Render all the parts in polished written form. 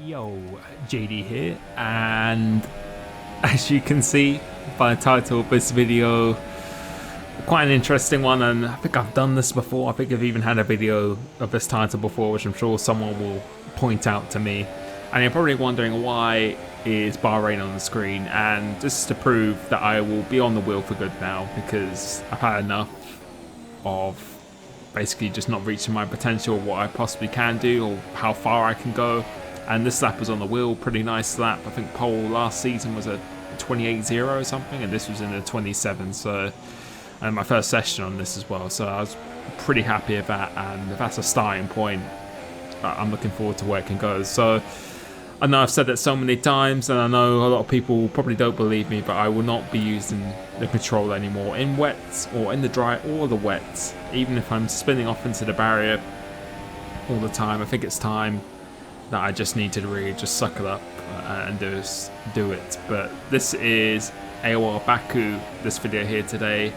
Yo, JD here, and as you can see by the title of this video, quite an interesting one, and I think I've done this before. I think I've even had a video of this title before, which I'm sure someone will point out to me. And you're probably wondering, why is Bahrain on the screen? And this is to prove that I will be on the wheel for good now, because I've had enough of basically just not reaching my potential, what I possibly can do or how far I can go. And this lap was on the wheel, pretty nice lap. I think pole last season was a 28.0 or something, and this was in the 27. So, and my first session on this as well. So I was pretty happy with that, and if that's a starting point, I'm looking forward to where it can go. So I know I've said that so many times, and I know a lot of people probably don't believe me, but I will not be using the controller anymore in wets or in the dry or the wets. Even if I'm spinning off into the barrier all the time, I think it's time that I just need to really just suck it up and do it. But this is AOR Baku, this video here today.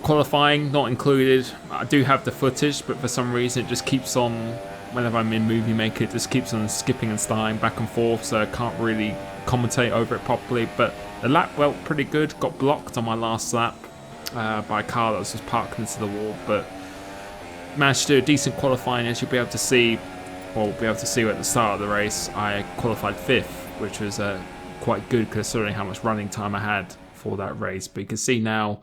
Qualifying not included. I do have the footage, but for some reason it just keeps on, whenever I'm in Movie Maker, it just keeps on skipping and starting back and forth, so I can't really commentate over it properly. But the lap went pretty good. Got blocked on my last lap by a car that was just parked into the wall, but managed to do a decent qualifying. As you'll be able to see, or be able to see at the start of the race, I qualified 5th, which was quite good considering how much running time I had for that race. But you can see now,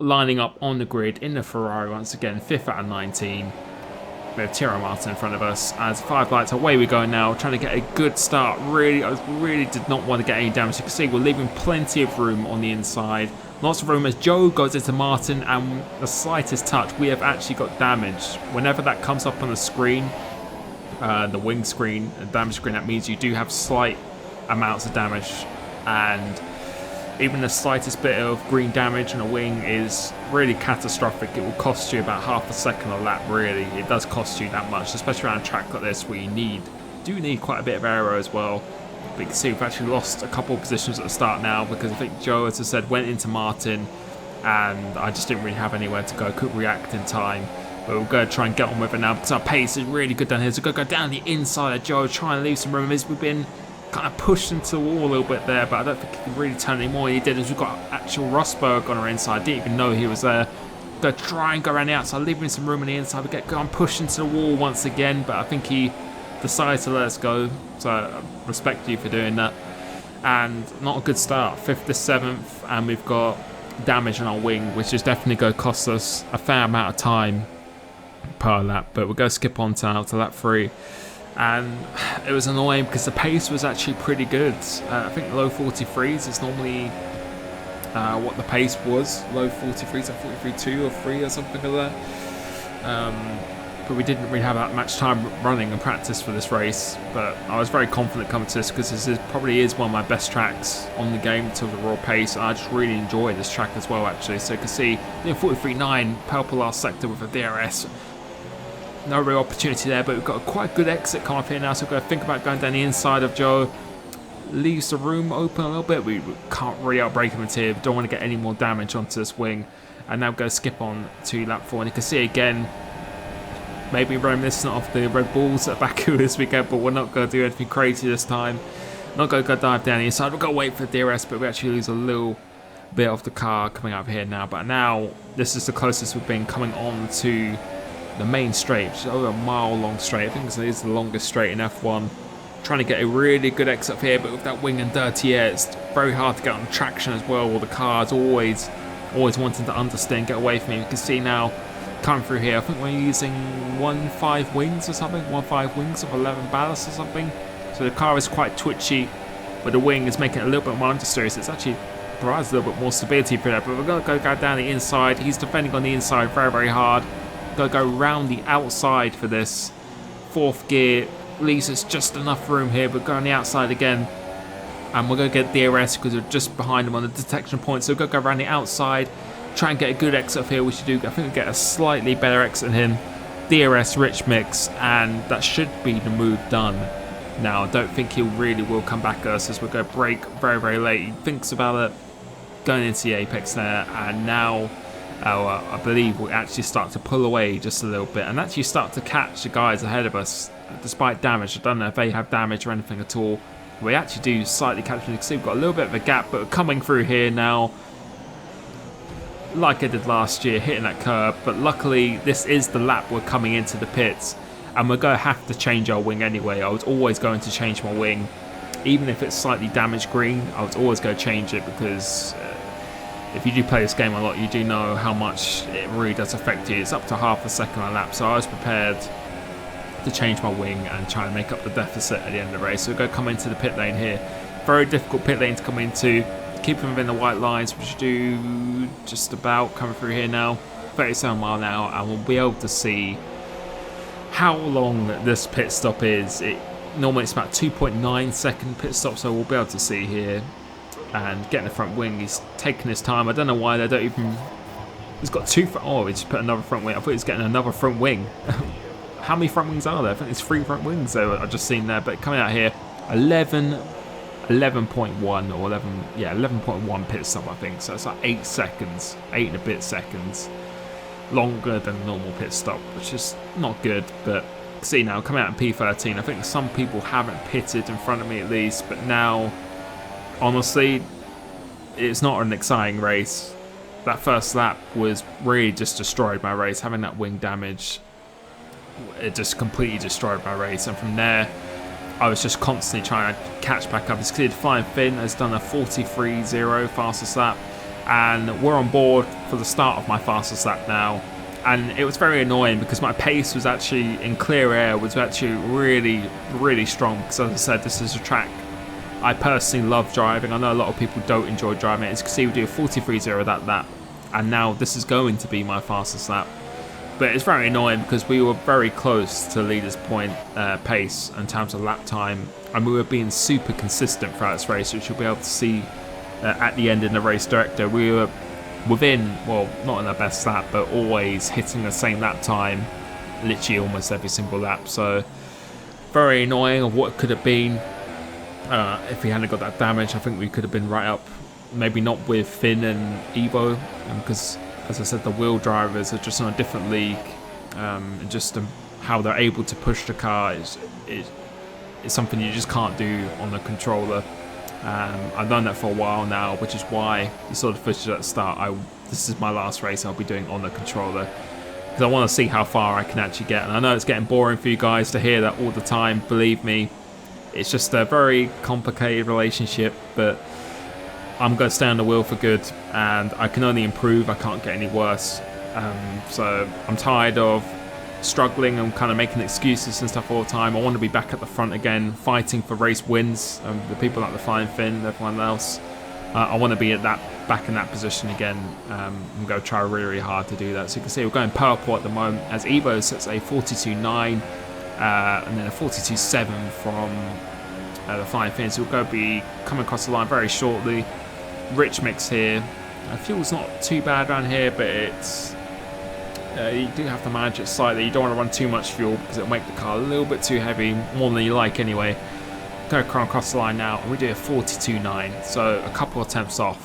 lining up on the grid in the Ferrari once again, 5th out of 19. We have Tyrrell Martin in front of us. As 5 lights, away we go now, trying to get a good start. I really did not want to get any damage. You can see we're leaving plenty of room on the inside. Lots of room as Joe goes into Martin, and the slightest touch, we have actually got damage. Whenever that comes up on the screen, the wing screen, the damage screen, that means you do have slight amounts of damage, and even the slightest bit of green damage on a wing is really catastrophic. It will cost you about half a second a lap, really. It does cost you that much, especially around a track like this where you do need quite a bit of aero as well. But you can see we've actually lost a couple of positions at the start now, because I think Joe, as I said, went into Martin, and I just didn't really have anywhere to go, couldn't react in time. But we're going to try and get on with it now, because our pace is really good down here. So we're going to go down the inside of Joe, try and leave some room, as we've been kind of pushed into the wall a little bit there, but I don't think he can really turn anymore. He did, as we've got actual Rosberg on our inside. Didn't even know he was there. Go try and go around the outside, leaving some room on the inside. We get going, pushed into the wall once again, but I think he decided to let us go. So I respect you for doing that. And not a good start. 5th to 7th, and we've got damage on our wing, which is definitely going to cost us a fair amount of time per lap. But we're going to skip on now to lap 3. And it was annoying because the pace was actually pretty good. I think low 43s is normally what the pace was. Low 43s, like 43.2 or 3 or something like that. But we didn't really have that much time running and practice for this race. But I was very confident coming to this, because this probably is one of my best tracks on the game to the raw pace. And I just really enjoy this track as well, actually. So you can see 43.9, purple last sector with a DRS. No real opportunity there, but we've got a quite good exit come up here now, so we're going to think about going down the inside of Joe. Leaves the room open a little bit. We can't really outbrake him into here. We don't want to get any more damage onto this wing. And now we're going to skip on to lap 4, and you can see again, maybe reminiscent of the Red Bulls at Baku this weekend, but we're not going to do anything crazy this time. Not going to go dive down the inside. We're going to wait for the DRS, but we actually lose a little bit of the car coming up here now. But now, this is the closest we've been coming on to the main straight, which is over a mile long straight. I think this is the longest straight in F1. Trying to get a really good exit here, but with that wing and dirty air, it's very hard to get on traction as well. Or the car's always wanting to understeer and get away from me. You can see now, coming through here, I think we're using 1.5 wings or something, 1.5 wings of 11 ballast or something. So the car is quite twitchy, but the wing is making it a little bit more understeer, so it's actually provides a little bit more stability for that. But we're going to go down the inside. He's defending on the inside very, very hard. Going to go round the outside for this. 4th gear leaves us just enough room here, but go on the outside again. And we're going to get DRS because we're just behind him on the detection point. So we're going to go around the outside, try and get a good exit here. We should do, I think we get a slightly better exit than him. DRS rich mix, and that should be the move done. Now, I don't think he really will come back at us, as we're going to brake very, very late. He thinks about it, going into the apex there, and now I believe we'll actually start to pull away just a little bit and actually start to catch the guys ahead of us despite damage. I don't know if they have damage or anything at all. We actually do slightly catch them. You can see we've got a little bit of a gap, but we're coming through here now like I did last year, hitting that curb. But luckily this is the lap we're coming into the pits, and we're going to have to change our wing anyway. I was always going to change my wing, even if it's slightly damaged green. I was always going to change it because if you do play this game a lot, you do know how much it really does affect you. It's up to half a second a lap, so I was prepared to change my wing and try and make up the deficit at the end of the race. So we're going to come into the pit lane here. Very difficult pit lane to come into. Keep them within the white lines, which do just about coming through here now. 37 mile an hour, and we'll be able to see how long this pit stop is. Normally it's about 2.9 second pit stop, so we'll be able to see here. And getting the front wing, he's taking his time. I don't know why they don't even... He's got two front... Oh, he just put another front wing. I thought he was getting another front wing. How many front wings are there? I think there's 3 front wings, so I've just seen there. But coming out here, 11.1 or 11.1 pit stop, I think. So it's like 8 seconds, 8 and a bit seconds longer than a normal pit stop, which is not good. But see now, coming out in P13, I think some people haven't pitted in front of me at least, but now, honestly, it's not an exciting race. That first lap was really just destroyed my race. Having that wing damage, it just completely destroyed my race. And from there, I was just constantly trying to catch back up. It's clear Flying Finn has done a 43.0 fastest lap, and we're on board for the start of my fastest lap now. And it was very annoying because my pace was actually in clear air, was actually really strong, because as I said, this is a track I personally love driving. I know a lot of people don't enjoy driving it. As you can see, we do a 43.0 that lap, and now this is going to be my fastest lap. But it's very annoying because we were very close to leader's point pace in terms of lap time, and we were being super consistent throughout this race, which you'll be able to see at the end in the race director. We were within, well, not in our best lap, but always hitting the same lap time, literally almost every single lap. So very annoying of what could have been. If we hadn't got that damage, I think we could have been right up, maybe not with Finn and Evo, because as I said, the wheel drivers are just on a different league. And just how they're able to push the car is something you just can't do on the controller. I've done that for a while now, which is why you saw the footage at the start. This is my last race I'll be doing on the controller, because I want to see how far I can actually get. And I know it's getting boring for you guys to hear that all the time, believe me. It's just a very complicated relationship, but I'm going to stay on the wheel for good, and I can only improve. I can't get any worse. So I'm tired of struggling and kind of making excuses and stuff all the time. I want to be back at the front again, fighting for race wins. The people like the Flying Finn, everyone else. I want to be back in that position again. I'm going to try really hard to do that. So you can see we're going purple at the moment, as Evo sets a 42.9 and then a 42.7 from the Flying Finn. So we'll go be coming across the line very shortly. Rich mix here. Fuel's not too bad around here, but it's you do have to manage it slightly. You don't want to run too much fuel because it'll make the car a little bit too heavy, more than you like anyway. Go across the line now, and we do a 42.9, so a couple of attempts off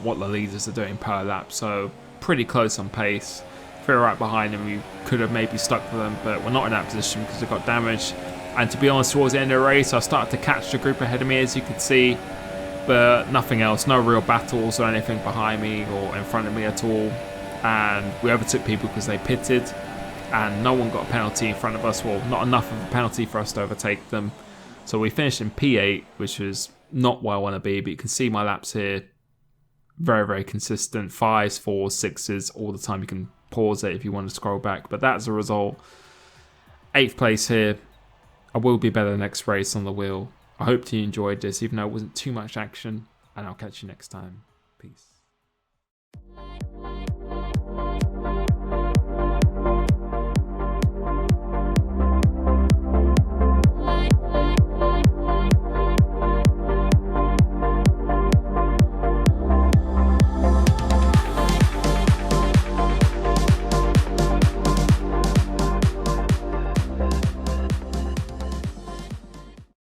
what the leaders are doing per lap, so pretty close on pace. If we were right behind them, we could have maybe stuck with them, but we're not in that position because we got damaged. And to be honest, towards the end of the race, I started to catch the group ahead of me, as you can see, but nothing else, no real battles or anything behind me or in front of me at all. And we overtook people because they pitted, and no one got a penalty in front of us. Well, not enough of a penalty for us to overtake them. So we finished in P8, which was not where I want to be, but you can see my laps here. Very consistent. 5s, 4s, 6s, all the time. You can pause it if you want to scroll back. But that's the result. 8th place here. I will be better next race on the wheel. I hope you enjoyed this, even though it wasn't too much action. And I'll catch you next time. Peace.